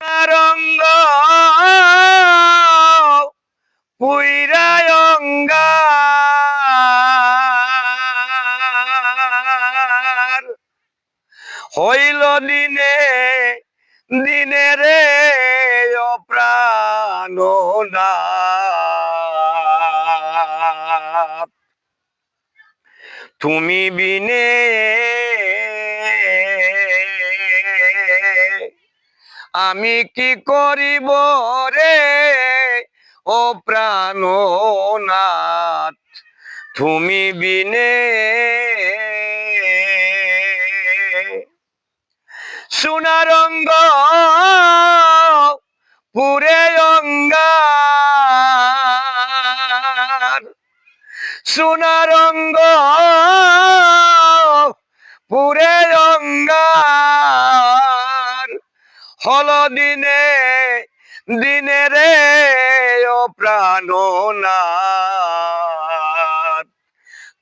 রঙ্গ পুইরায় অঙ্গার হইল দিনে দিনে রে প্রাণনাথ তুমি বিনে আমি কি করিব রে ও প্রাণনাথ তুমি বিনে সোনারঙ্গ পুরে অঙ্গার সোনারঙ্গ পুরে অঙ্গার হল দিনে দিনে রে ও প্রাণনাথ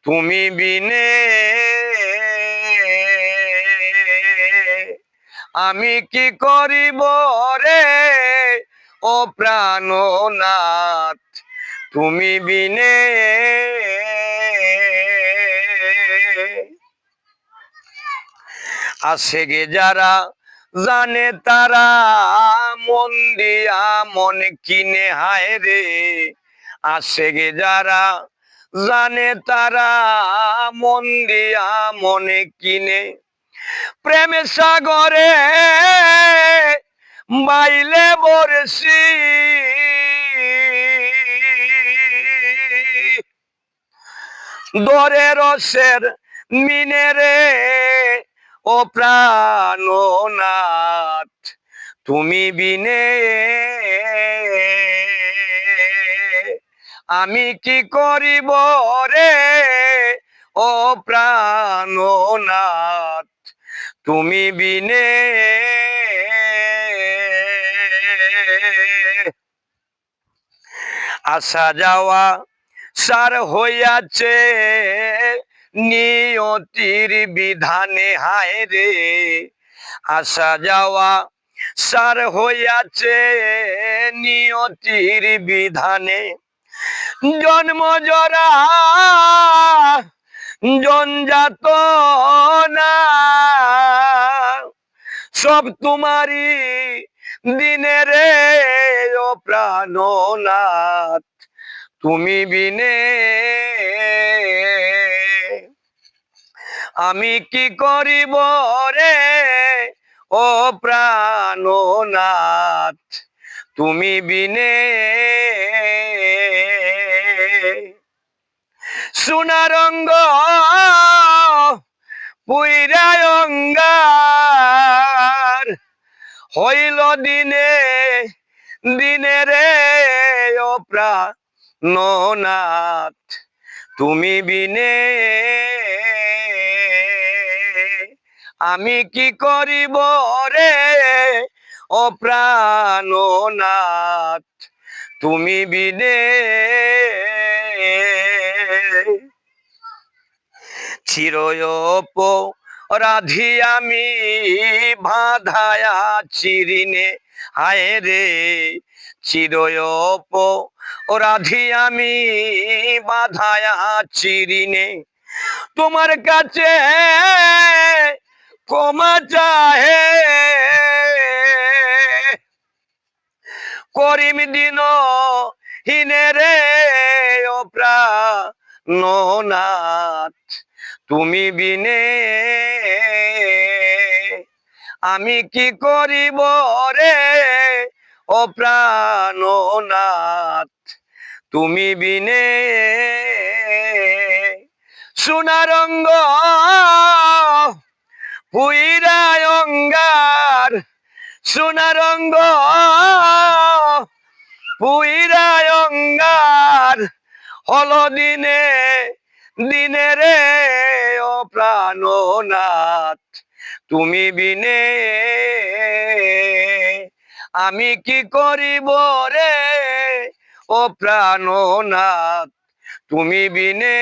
তুমি বিনে আমি কি করিব রে ও প্রাণনাথ তুমি বিনে আসে গে যারা জানে তারা মন দিয়া মন কিনে হায় রে আসে গে যারা জানে তারা মন দিয়া মনে কিনে প্রেম সাগরে বাইলে বরসি দরে রসের মিনে রে ও প্রাণনাথ তুমি বিনে আমি কি করিব রে ও প্রাণনাথ তুমি বিনে আসা যাওয়া সার হইয়াছে নিয়তির বিধানে হায় রে আসা যাওয়া সার হইয়াছে নিয়তির বিধানে জন্ম জরা জঞ্জাত না সব তোমারই দিনে রে ও প্রাণনাথ তুমি বিনে আমি কি করিব রে ও প্রাণনাথ তুমি বিনে সোনারঙ্গ পুইরায় অঙ্গার হইল দিনে দিনে রে ও প্রাণনাথ তুমি বিনে আমি কি করিব রে ও প্রাণনাথ তুমি বিনে চিরয়প রাধি আমি বাঁধায়া চিরিনে হায় রে চিরয়প রাধি আমি বাঁধায়া চিরিনে তোমার কাছে ক্ষমা চাহে করিম দিন হিনে রে ও প্রাণনাথ তুমি বিনে আমি কি করিব রে ও প্রাণনাথ তুমি বিনে সোনারঙ্গ পুইরায় অঙ্গার সোনারঙ্গ পুইরায় অঙ্গার হল দিনে দিনে রে ও প্রাণনাথ তুমি বিনে আমি কি করিব রে ও প্রাণনাথ তুমি বিনে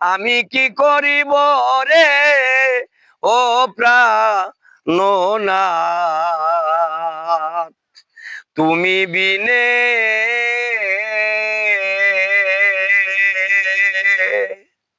আমি কি করিব রে ও প্রাণনাথ। তুমি বিনে